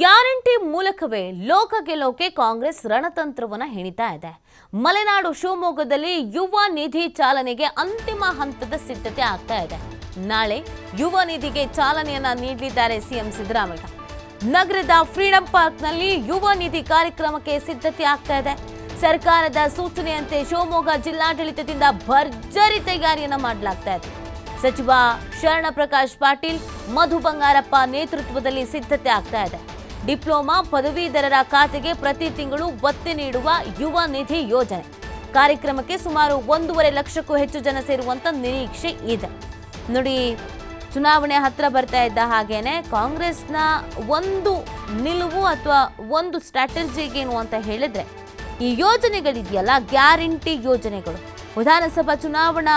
Guarantee ಮೂಲಕವೇ ಲೋಕ ಗೆಲ್ಲೋಕೆ ಕಾಂಗ್ರೆಸ್ ರಣತಂತ್ರವನ್ನ ಹೆಣಿತಾ ಇದೆ. ಮಲೆನಾಡು ಶಿವಮೊಗ್ಗದಲ್ಲಿ ಯುವ ನಿಧಿ ಚಾಲನೆಗೆ ಅಂತಿಮ ಹಂತದ ಸಿದ್ಧತೆ ಆಗ್ತಾ ಇದೆ. ನಾಳೆ ಯುವ ನಿಧಿಗೆ ಚಾಲನೆಯನ್ನ ನೀಡಲಿದ್ದಾರೆ ಸಿಎಂ ಸಿದ್ದರಾಮಯ್ಯ. ನಗರದ ಫ್ರೀಡಂ ಪಾರ್ಕ್ನಲ್ಲಿ ಯುವ ನಿಧಿ ಕಾರ್ಯಕ್ರಮಕ್ಕೆ ಸಿದ್ಧತೆ ಆಗ್ತಾ ಇದೆ. ಸರ್ಕಾರದ ಸೂಚನೆಯಂತೆ ಶಿವಮೊಗ್ಗ ಜಿಲ್ಲಾಡಳಿತದಿಂದ ಭರ್ಜರಿ ತಯಾರಿಯನ್ನ ಮಾಡಲಾಗ್ತಾ ಇದೆ. ಸಚಿವ ಶರಣ ಪ್ರಕಾಶ್ ಪಾಟೀಲ್, ಮಧು ಬಂಗಾರಪ್ಪ ನೇತೃತ್ವದಲ್ಲಿ ಸಿದ್ಧತೆ ಆಗ್ತಾ ಇದೆ. ಡಿಪ್ಲೊಮಾ ಪದವೀಧರರ ಖಾತೆಗೆ ಪ್ರತಿ ತಿಂಗಳು ಒತ್ತೆ ನೀಡುವ ಯುವ ನಿಧಿ ಯೋಜನೆ ಕಾರ್ಯಕ್ರಮಕ್ಕೆ ಸುಮಾರು 1.5 ಲಕ್ಷಕ್ಕೂ ಹೆಚ್ಚು ಜನ ಸೇರುವಂತ ನಿರೀಕ್ಷೆ ಇದೆ. ನೋಡಿ, ಚುನಾವಣೆ ಹತ್ರ ಬರ್ತಾ ಇದ್ದ ಹಾಗೇನೆ ಕಾಂಗ್ರೆಸ್ನ ಒಂದು ನಿಲುವು ಅಥವಾ ಒಂದು ಸ್ಟ್ರಾಟಜಿಗೆ ಏನು ಅಂತ ಹೇಳಿದ್ರೆ, ಈ ಯೋಜನೆಗಳಿದೆಯಲ್ಲ, ಗ್ಯಾರಂಟಿ ಯೋಜನೆಗಳು, ವಿಧಾನಸಭಾ ಚುನಾವಣಾ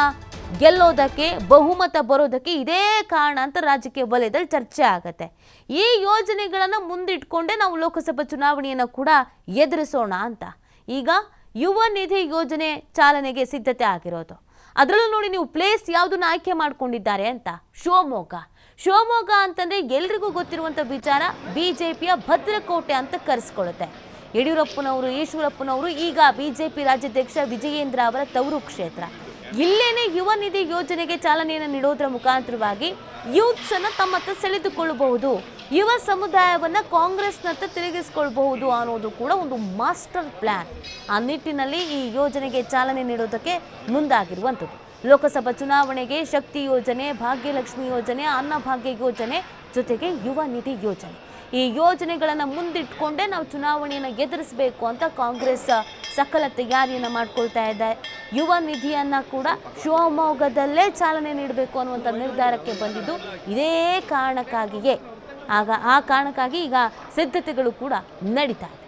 ಗೆಲ್ಲೋದಕ್ಕೆ, ಬಹುಮತ ಬರೋದಕ್ಕೆ ಇದೇ ಕಾರಣ ಅಂತ ರಾಜಕೀಯ ವಲಯದಲ್ಲಿ ಚರ್ಚೆ ಆಗತ್ತೆ. ಈ ಯೋಜನೆಗಳನ್ನು ಮುಂದಿಟ್ಕೊಂಡೇ ನಾವು ಲೋಕಸಭಾ ಚುನಾವಣೆಯನ್ನು ಕೂಡ ಎದುರಿಸೋಣ ಅಂತ ಈಗ ಯುವ ನಿಧಿ ಯೋಜನೆ ಚಾಲನೆಗೆ ಸಿದ್ಧತೆ ಆಗಿರೋದು. ಅದರಲ್ಲೂ ನೋಡಿ, ನೀವು ಪ್ಲೇಸ್ ಯಾವುದನ್ನ ಆಯ್ಕೆ ಮಾಡ್ಕೊಂಡಿದ್ದಾರೆ ಅಂತ, ಶಿವಮೊಗ್ಗ ಅಂತಂದ್ರೆ ಎಲ್ರಿಗೂ ಗೊತ್ತಿರುವಂಥ ವಿಚಾರ, ಬಿಜೆಪಿಯ ಭದ್ರಕೋಟೆ ಅಂತ ಕರೆಸ್ಕೊಳ್ಳುತ್ತೆ. ಯಡಿಯೂರಪ್ಪನವರು, ಈಶ್ವರಪ್ಪನವರು, ಈಗ ಬಿಜೆಪಿ ರಾಜ್ಯಾಧ್ಯಕ್ಷ ವಿಜಯೇಂದ್ರ ಅವರ ತವರು ಕ್ಷೇತ್ರ. ಇಲ್ಲೇನೆ ಯುವ ನಿಧಿ ಯೋಜನೆಗೆ ಚಾಲನೆಯನ್ನು ನೀಡೋದ್ರ ಮುಖಾಂತರವಾಗಿ ಯೂತ್ಸ್ ಅನ್ನ ತಮ್ಮತ್ತ ಸೆಳೆದುಕೊಳ್ಳಬಹುದು, ಯುವ ಸಮುದಾಯವನ್ನ ಕಾಂಗ್ರೆಸ್ನತ್ತ ತಿರುಗಿಸಿಕೊಳ್ಳಬಹುದು ಅನ್ನೋದು ಕೂಡ ಒಂದು ಮಾಸ್ಟರ್ ಪ್ಲಾನ್. ಆ ನಿಟ್ಟಿನಲ್ಲಿ ಈ ಯೋಜನೆಗೆ ಚಾಲನೆ ನೀಡೋದಕ್ಕೆ ಮುಂದಾಗಿರುವಂಥದ್ದು. ಲೋಕಸಭಾ ಚುನಾವಣೆಗೆ ಶಕ್ತಿ ಯೋಜನೆ, ಭಾಗ್ಯಲಕ್ಷ್ಮಿ ಯೋಜನೆ, ಅನ್ನಭಾಗ್ಯ ಯೋಜನೆ ಜೊತೆಗೆ ಯುವ ನಿಧಿ ಯೋಜನೆ, ಈ ಯೋಜನೆಗಳನ್ನು ಮುಂದಿಟ್ಕೊಂಡೇ ನಾವು ಚುನಾವಣೆಯನ್ನು ಎದುರಿಸಬೇಕು ಅಂತ ಕಾಂಗ್ರೆಸ್ ಸಕಲ ತಯಾರಿಯನ್ನು ಮಾಡ್ಕೊಳ್ತಾ ಇದೆ. ಯುವ ನಿಧಿಯನ್ನು ಕೂಡ ಶಿವಮೊಗ್ಗದಲ್ಲೇ ಚಾಲನೆ ನೀಡಬೇಕು ಅನ್ನುವಂಥ ನಿರ್ಧಾರಕ್ಕೆ ಬಂದಿದ್ದು ಇದೇ ಕಾರಣಕ್ಕಾಗಿಯೇ. ಆ ಕಾರಣಕ್ಕಾಗಿ ಈಗ ಸಿದ್ಧತೆಗಳು ಕೂಡ ನಡೀತಾ ಇದೆ.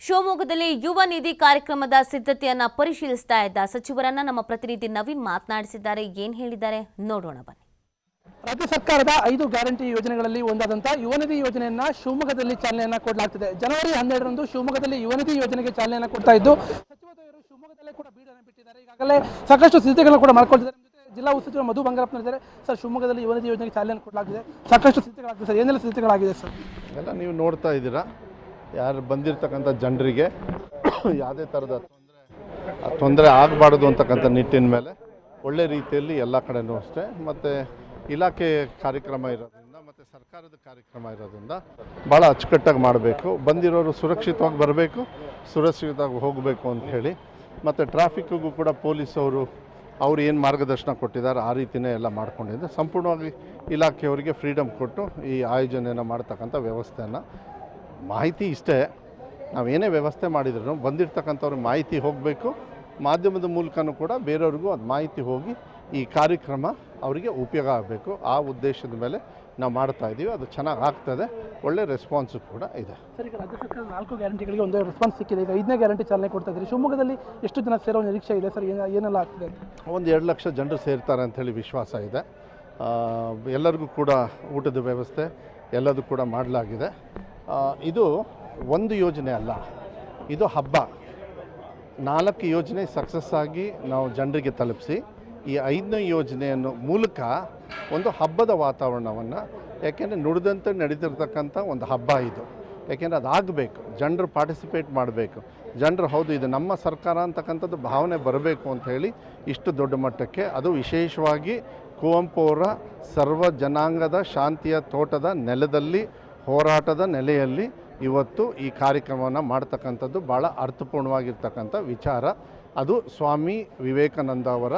ಶಿವಮೊಗ್ಗದಲ್ಲಿ ಯುವ ನಿಧಿ ಕಾರ್ಯಕ್ರಮದ ಸಿದ್ಧತೆಯನ್ನ ಪರಿಶೀಲಿಸ್ತಾ ಇದ್ದ ಸಚಿವರನ್ನ ನಮ್ಮ ಪ್ರತಿನಿಧಿ ನವೀನ್ ಮಾತನಾಡಿಸಿದ್ದಾರೆ. ಏನ್ ಹೇಳಿದ್ದಾರೆ ನೋಡೋಣ ಬನ್ನಿ. ರಾಜ್ಯ ಸರ್ಕಾರದ 5 ಗ್ಯಾರಂಟಿ ಯೋಜನೆಗಳಲ್ಲಿ ಒಂದಾದಂತಹ ಯುವ ನಿಧಿ ಯೋಜನೆಯನ್ನ ಶಿವಮೊಗ್ಗದಲ್ಲಿ ಚಾಲನೆಯನ್ನ ಕೊಡಲಾಗ್ತಿದೆ. ಜನವರಿ 12ರಂದು ಶಿವಮೊಗ್ಗದಲ್ಲಿ ಯುವ ನಿಧಿ ಯೋಜನೆಗೆ ಚಾಲನೆಯನ್ನ ಕೊಡ್ತಾ ಇದ್ದು, ಸಚಿವರು ಶಿವಮೊಗ್ಗದಲ್ಲೇ ಕೂಡ ಬೀಡನ್ನು ಬಿಟ್ಟಿದ್ದಾರೆ. ಈಗಾಗಲೇ ಸಾಕಷ್ಟು ಸಿದ್ಧತೆಗಳನ್ನು ಕೂಡ ಮಾಡ್ಕೊಳ್ತಿದ್ದಾರೆ. ಜಿಲ್ಲಾ ಉಸ್ತುವಾರಿ ಮಧು ಬಂಗಾರಪ್ಪನಿದ್ದಾರೆ. ಸರ್, ಶಿವಮೊಗ್ಗದಲ್ಲಿ ಯುವ ನಿಧಿ ಯೋಜನೆಗೆ ಚಾಲನೆಯನ್ನು ಕೊಡಲಾಗಿದೆ, ಸಾಕಷ್ಟು ಸಿದ್ಧತೆಗಳಾಗಿದೆ ಸರ್, ಏನೆಲ್ಲ ಸಿದ್ಧತೆಗಳಾಗಿದೆ ಸರ್? ಎಲ್ಲ ನೀವು ನೋಡ್ತಾ ಇದ್ದೀರಾ. ಯಾರು ಬಂದಿರತಕ್ಕಂಥ ಜನರಿಗೆ ಯಾವುದೇ ಥರದ ತೊಂದರೆ ಆಗಬಾರ್ದು ಅಂತಕ್ಕಂಥ ನಿಟ್ಟಿನ ಮೇಲೆ ಒಳ್ಳೆ ರೀತಿಯಲ್ಲಿ ಎಲ್ಲ ಕಡೆನೂ ಅಷ್ಟೇ, ಮತ್ತು ಇಲಾಖೆ ಕಾರ್ಯಕ್ರಮ ಇರೋದ್ರಿಂದ ಮತ್ತು ಸರ್ಕಾರದ ಕಾರ್ಯಕ್ರಮ ಇರೋದ್ರಿಂದ ಭಾಳ ಅಚ್ಚುಕಟ್ಟಾಗಿ ಮಾಡಬೇಕು. ಬಂದಿರೋರು ಸುರಕ್ಷಿತವಾಗಿ ಬರಬೇಕು, ಸುರಕ್ಷಿತವಾಗಿ ಹೋಗಬೇಕು ಅಂತ ಹೇಳಿ, ಮತ್ತು ಟ್ರಾಫಿಕ್ಕಿಗೂ ಕೂಡ ಪೊಲೀಸವರು ಅವ್ರು ಏನು ಮಾರ್ಗದರ್ಶನ ಕೊಟ್ಟಿದ್ದಾರೆ ಆ ರೀತಿಯೇ ಎಲ್ಲ ಮಾಡ್ಕೊಂಡಿದ್ದೆ. ಸಂಪೂರ್ಣವಾಗಿ ಇಲಾಖೆಯವರಿಗೆ ಫ್ರೀಡಮ್ ಕೊಟ್ಟು ಈ ಆಯೋಜನೆಯನ್ನು ಮಾಡ್ತಕ್ಕಂಥ ವ್ಯವಸ್ಥೆಯನ್ನು, ಮಾಹಿತಿ ಇಷ್ಟೇ, ನಾವೇನೇ ವ್ಯವಸ್ಥೆ ಮಾಡಿದ್ರು ಬಂದಿರತಕ್ಕಂಥವ್ರಿಗೆ ಮಾಹಿತಿ ಹೋಗಬೇಕು, ಮಾಧ್ಯಮದ ಮೂಲಕನೂ ಕೂಡ ಬೇರೆಯವ್ರಿಗೂ ಅದು ಮಾಹಿತಿ ಹೋಗಿ ಈ ಕಾರ್ಯಕ್ರಮ ಅವರಿಗೆ ಉಪಯೋಗ ಆಗಬೇಕು. ಆ ಉದ್ದೇಶದ ಮೇಲೆ ನಾವು ಮಾಡ್ತಾ ಇದ್ದೀವಿ. ಅದು ಚೆನ್ನಾಗಿ ಆಗ್ತದೆ, ಒಳ್ಳೆ ರೆಸ್ಪಾನ್ಸು ಕೂಡ ಇದೆ. ಸರ್, ಈಗ ರಾಜ್ಯ ಸರ್ಕಾರ 4 ಗ್ಯಾರಂಟಿಗಳಿಗೆ ಒಂದು ರೆಸ್ಪಾನ್ಸ್ ಸಿಕ್ಕಿದೆ. ಈಗ 5ನೇ ಗ್ಯಾರಂಟಿ ಚಾಲನೆ ಕೊಡ್ತಾ ಇದ್ದೀರಿ. ಶಿವಮೊಗ್ಗದಲ್ಲಿ ಎಷ್ಟು ಜನ ಸೇರೋ ನಿರೀಕ್ಷೆ ಇದೆ ಸರ್? ಏನೆಲ್ಲ ಆಗ್ತಿದೆ? ಒಂದು 2 ಲಕ್ಷ ಜನರು ಸೇರ್ತಾರೆ ಅಂಥೇಳಿ ವಿಶ್ವಾಸ ಇದೆ. ಎಲ್ಲರಿಗೂ ಕೂಡ ಊಟದ ವ್ಯವಸ್ಥೆ ಎಲ್ಲದೂ ಕೂಡ ಮಾಡಲಾಗಿದೆ. ಇದು ಒಂದು ಯೋಜನೆ ಅಲ್ಲ, ಇದು ಹಬ್ಬ. 4 ಯೋಜನೆ ಸಕ್ಸಸ್ ಆಗಿ ನಾವು ಜನರಿಗೆ ತಲುಪಿಸಿ ಈ 5ನೇ ಯೋಜನೆಯನ್ನು ಮೂಲಕ ಒಂದು ಹಬ್ಬದ ವಾತಾವರಣವನ್ನು, ಯಾಕೆಂದರೆ ನುಡಿದಂತೆ ನಡೀತಿರ್ತಕ್ಕಂಥ ಒಂದು ಹಬ್ಬ ಇದು. ಯಾಕೆಂದರೆ ಅದಾಗಬೇಕು, ಜನರು ಪಾರ್ಟಿಸಿಪೇಟ್ ಮಾಡಬೇಕು, ಜನರು ಹೌದು ಇದು ನಮ್ಮ ಸರ್ಕಾರ ಅಂತಕ್ಕಂಥದ್ದು ಭಾವನೆ ಬರಬೇಕು ಅಂತ ಹೇಳಿ ಇಷ್ಟು ದೊಡ್ಡ ಮಟ್ಟಕ್ಕೆ, ಅದು ವಿಶೇಷವಾಗಿ ಕುವೆಂಪು ಅವರ ಸರ್ವ ಜನಾಂಗದ ಶಾಂತಿಯ ತೋಟದ ನೆಲದಲ್ಲಿ, ಹೋರಾಟದ ನೆಲೆಯಲ್ಲಿ ಇವತ್ತು ಈ ಕಾರ್ಯಕ್ರಮವನ್ನು ಮಾಡ್ತಕ್ಕಂಥದ್ದು ಭಾಳ ಅರ್ಥಪೂರ್ಣವಾಗಿರ್ತಕ್ಕಂಥ ವಿಚಾರ. ಅದು ಸ್ವಾಮಿ ವಿವೇಕಾನಂದ ಅವರ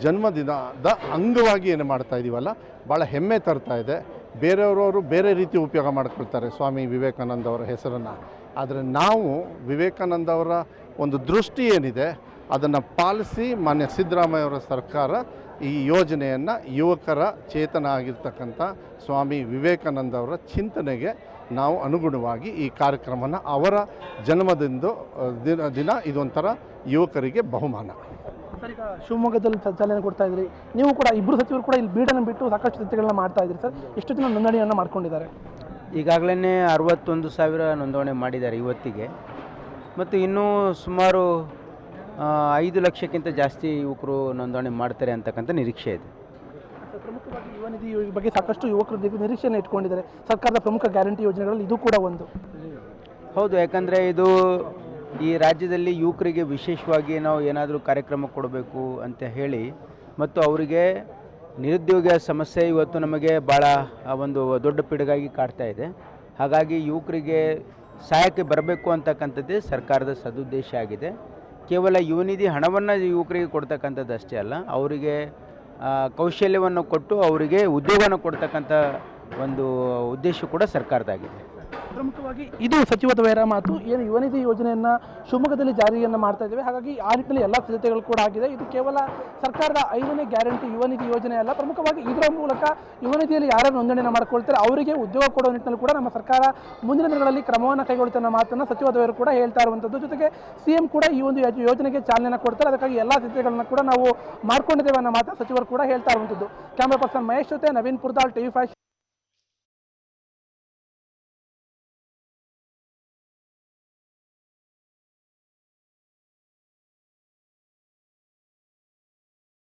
ಜನ್ಮದಿನದ ಅಂಗವಾಗಿ ಏನು ಮಾಡ್ತಾ ಇದ್ದೀವಲ್ಲ, ಭಾಳ ಹೆಮ್ಮೆ ತರ್ತಾ ಇದೆ. ಬೇರೆಯವರು ಬೇರೆ ರೀತಿ ಉಪಯೋಗ ಮಾಡ್ಕೊಳ್ತಾರೆ ಸ್ವಾಮಿ ವಿವೇಕಾನಂದ ಅವರ ಹೆಸರನ್ನು, ಆದರೆ ನಾವು ವಿವೇಕಾನಂದ ಅವರ ಒಂದು ದೃಷ್ಟಿ ಏನಿದೆ ಅದನ್ನು ಪಾಲಿಸಿ ಮಾನ್ಯ ಸಿದ್ದರಾಮಯ್ಯ ಅವರ ಸರ್ಕಾರ ಈ ಯೋಜನೆಯನ್ನು ಯುವಕರ ಚೇತನ ಆಗಿರ್ತಕ್ಕಂಥ ಸ್ವಾಮಿ ವಿವೇಕಾನಂದ ಅವರ ಚಿಂತನೆಗೆ ನಾವು ಅನುಗುಣವಾಗಿ ಈ ಕಾರ್ಯಕ್ರಮನ ಅವರ ಜನ್ಮದಿಂದ ದಿನ ಇದೊಂಥರ ಯುವಕರಿಗೆ ಬಹುಮಾನ. ಸರ್, ಈಗ ಶಿವಮೊಗ್ಗದಲ್ಲಿ ಚಾಲನೆ ಕೊಡ್ತಾ ಇದ್ರಿ, ನೀವು ಕೂಡ ಇಬ್ಬರು ಸಚಿವರು ಕೂಡ ಇಲ್ಲಿ ಬೀಡನ್ನು ಬಿಟ್ಟು ಸಾಕಷ್ಟು ಸಿದ್ಧತೆಗಳನ್ನ ಮಾಡ್ತಾ ಇದ್ರಿ ಸರ್. ಎಷ್ಟು ಜನ ನೋಂದಣಿಯನ್ನು ಮಾಡ್ಕೊಂಡಿದ್ದಾರೆ? ಈಗಾಗಲೇ 61,000 ನೋಂದಣಿ ಮಾಡಿದ್ದಾರೆ ಇವತ್ತಿಗೆ, ಮತ್ತು ಇನ್ನೂ ಸುಮಾರು 5 ಲಕ್ಷಕ್ಕಿಂತ ಜಾಸ್ತಿ ಯುವಕರು ನೋಂದಣಿ ಮಾಡ್ತಾರೆ ಅಂತಕ್ಕಂಥ ನಿರೀಕ್ಷೆ ಇದೆ. ಪ್ರಮುಖವಾಗಿ ಯುವ ನಿಧಿ ಬಗ್ಗೆ ಸಾಕಷ್ಟು ಯುವಕರು ನಿರೀಕ್ಷೆಯನ್ನು ಇಟ್ಕೊಂಡಿದ್ದಾರೆ. ಸರ್ಕಾರದ ಪ್ರಮುಖ ಗ್ಯಾರಂಟಿ ಯೋಜನೆಗಳಲ್ಲಿ ಇದು ಕೂಡ ಒಂದು. ಹೌದು, ಯಾಕಂದರೆ ಇದು ಈ ರಾಜ್ಯದಲ್ಲಿ ಯುವಕರಿಗೆ ವಿಶೇಷವಾಗಿ ನಾವು ಏನಾದರೂ ಕಾರ್ಯಕ್ರಮ ಕೊಡಬೇಕು ಅಂತ ಹೇಳಿ, ಮತ್ತು ಅವರಿಗೆ ನಿರುದ್ಯೋಗ ಸಮಸ್ಯೆ ಇವತ್ತು ನಮಗೆ ಭಾಳ ಒಂದು ದೊಡ್ಡ ಪಿಡುಗಾಗಿ ಕಾಡ್ತಾ ಇದೆ. ಹಾಗಾಗಿ ಯುವಕರಿಗೆ ಸಹಾಯಕ್ಕೆ ಬರಬೇಕು ಅಂತಕ್ಕಂಥದ್ದೇ ಸರ್ಕಾರದ ಸದುದ್ದೇಶ ಆಗಿದೆ. ಕೇವಲ ಯುವ ನಿಧಿ ಹಣವನ್ನು ಯುವಕರಿಗೆ ಕೊಡ್ತಕ್ಕಂಥದ್ದು ಅಷ್ಟೇ ಅಲ್ಲ, ಅವರಿಗೆ ಕೌಶಲ್ಯವನ್ನು ಕೊಟ್ಟು ಅವರಿಗೆ ಉದ್ಯೋಗನ ಕೊಡ್ತಕ್ಕಂಥ ಒಂದು ಉದ್ದೇಶ ಕೂಡ ಸರ್ಕಾರದಾಗಿದೆ. ಪ್ರಮುಖವಾಗಿ ಇದು ಸಚಿವ ದ್ವಯರ ಮಾತು. ಏನು ಯುವ ನಿಧಿ ಯೋಜನೆಯನ್ನು ಶಿವಮೊಗ್ಗದಲ್ಲಿ ಜಾರಿಯನ್ನು ಮಾಡ್ತಾ ಇದ್ದೇವೆ, ಹಾಗಾಗಿ ಆ ನಿಟ್ಟಿನಲ್ಲಿ ಎಲ್ಲ ಸಿದ್ಧತೆಗಳು ಕೂಡ ಆಗಿದೆ. ಇದು ಕೇವಲ ಸರ್ಕಾರದ 5ನೇ ಗ್ಯಾರಂಟಿ ಯುವ ನಿಧಿ ಯೋಜನೆ ಅಲ್ಲ, ಪ್ರಮುಖವಾಗಿ ಇದರ ಮೂಲಕ ಯುವ ನಿಧಿಯಲ್ಲಿ ಯಾರು ನೋಂದಣಿಯನ್ನು ಮಾಡಿಕೊಳ್ತಾರೆ ಅವರಿಗೆ ಉದ್ಯೋಗ ಕೊಡುವ ನಿಟ್ಟಿನಲ್ಲಿ ಕೂಡ ನಮ್ಮ ಸರ್ಕಾರ ಮುಂದಿನ ದಿನಗಳಲ್ಲಿ ಕ್ರಮವನ್ನು ಕೈಗೊಳ್ಳುತ್ತೆ ಅನ್ನೋ ಮಾತನ್ನು ಸಚಿವ ದ್ವಯರು ಕೂಡ ಹೇಳ್ತಾ ಇರುವಂಥದ್ದು. ಜೊತೆಗೆ ಸಿಎಂ ಕೂಡ ಈ ಒಂದು ಯೋಜನೆಗೆ ಚಾಲನೆಯನ್ನು ಕೊಡ್ತಾರೆ. ಅದಕ್ಕಾಗಿ ಎಲ್ಲ ಸಿದ್ಧತೆಗಳನ್ನು ಕೂಡ ನಾವು ಮಾಡ್ಕೊಂಡಿದ್ದೇವೆ ಅನ್ನೋ ಮಾತನ್ನು ಸಚಿವರು ಕೂಡ ಹೇಳ್ತಾ ಇರುವಂಥದ್ದು. ಕ್ಯಾಮ್ರಾ ಪರ್ಸನ್ ಮಹೇಶ್ ಜೊತೆ ನವೀನ್ ಪುರ್ದಾಳ್, TV5.